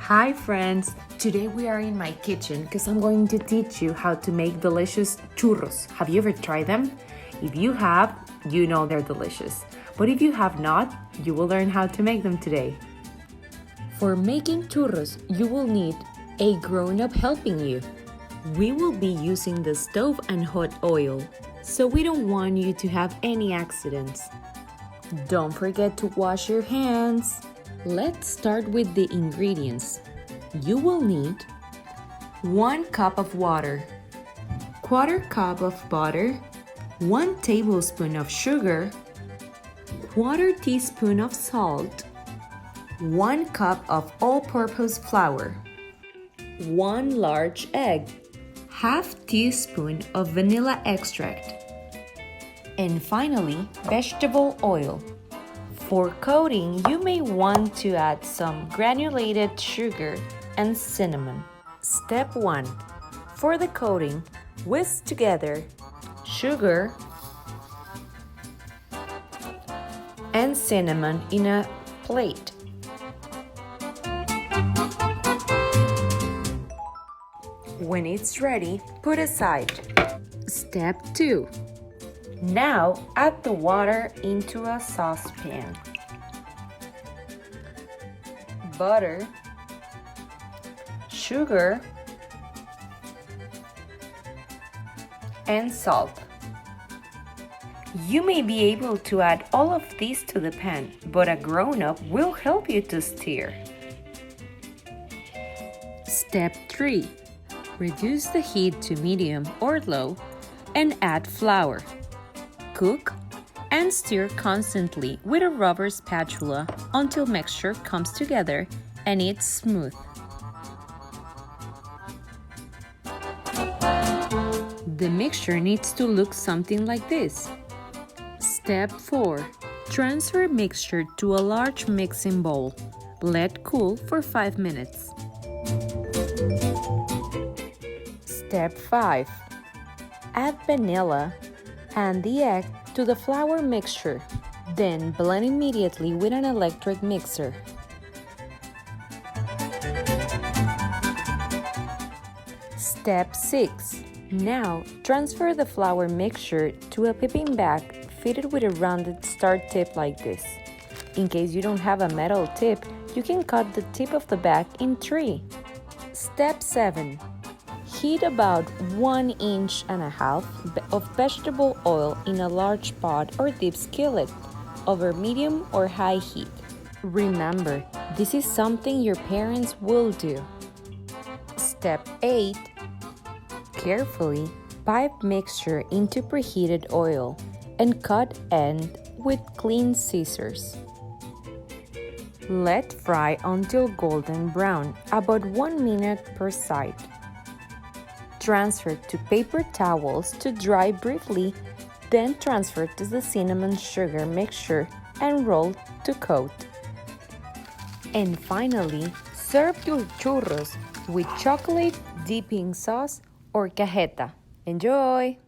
Hi friends! Today we are in my kitchen because I'm going to teach you how to make delicious churros. Have you ever tried them? If you have, you know they're delicious. But if you have not, you will learn how to make them today. For making churros, you will need a grown-up helping you. We will be using the stove and hot oil, so we don't want you to have any accidents. Don't forget to wash your hands. Let's start with the ingredients. You will need 1 cup of water, 1/4 cup of butter, 1 tablespoon of sugar, 1/4 teaspoon of salt, 1 cup of all-purpose flour, 1 large egg, 1/2 teaspoon of vanilla extract, and finally, vegetable oil. For coating, you may want to add some granulated sugar and cinnamon. Step 1. For the coating, whisk together sugar and cinnamon in a plate. When it's ready, put aside. Step 2. Now add the water into a saucepan. Butter, sugar, and salt. You may be able to add all of these to the pan, but a grown-up will help you to stir. Step 3. Reduce the heat to medium or low and add flour. Cook and stir constantly with a rubber spatula until mixture comes together and it's smooth. The mixture needs to look something like this. Step 4. Transfer mixture to a large mixing bowl. Let cool for 5 minutes. Step 5. Add vanilla and the egg to the flour mixture, then blend immediately with an electric mixer. Step 6. Now transfer the flour mixture to a piping bag fitted with a rounded star tip like this. In case you don't have a metal tip, you can cut the tip of the bag in 3. Step 7. Heat about 1.5 inches of vegetable oil in a large pot or deep skillet over medium or high heat. Remember, this is something your parents will do. Step 8. Carefully pipe mixture into preheated oil and cut end with clean scissors. Let fry until golden brown, about 1 minute per side. Transfer to paper towels to dry briefly, then transfer to the cinnamon sugar mixture and roll to coat. And finally, serve your churros with chocolate dipping sauce or cajeta. Enjoy!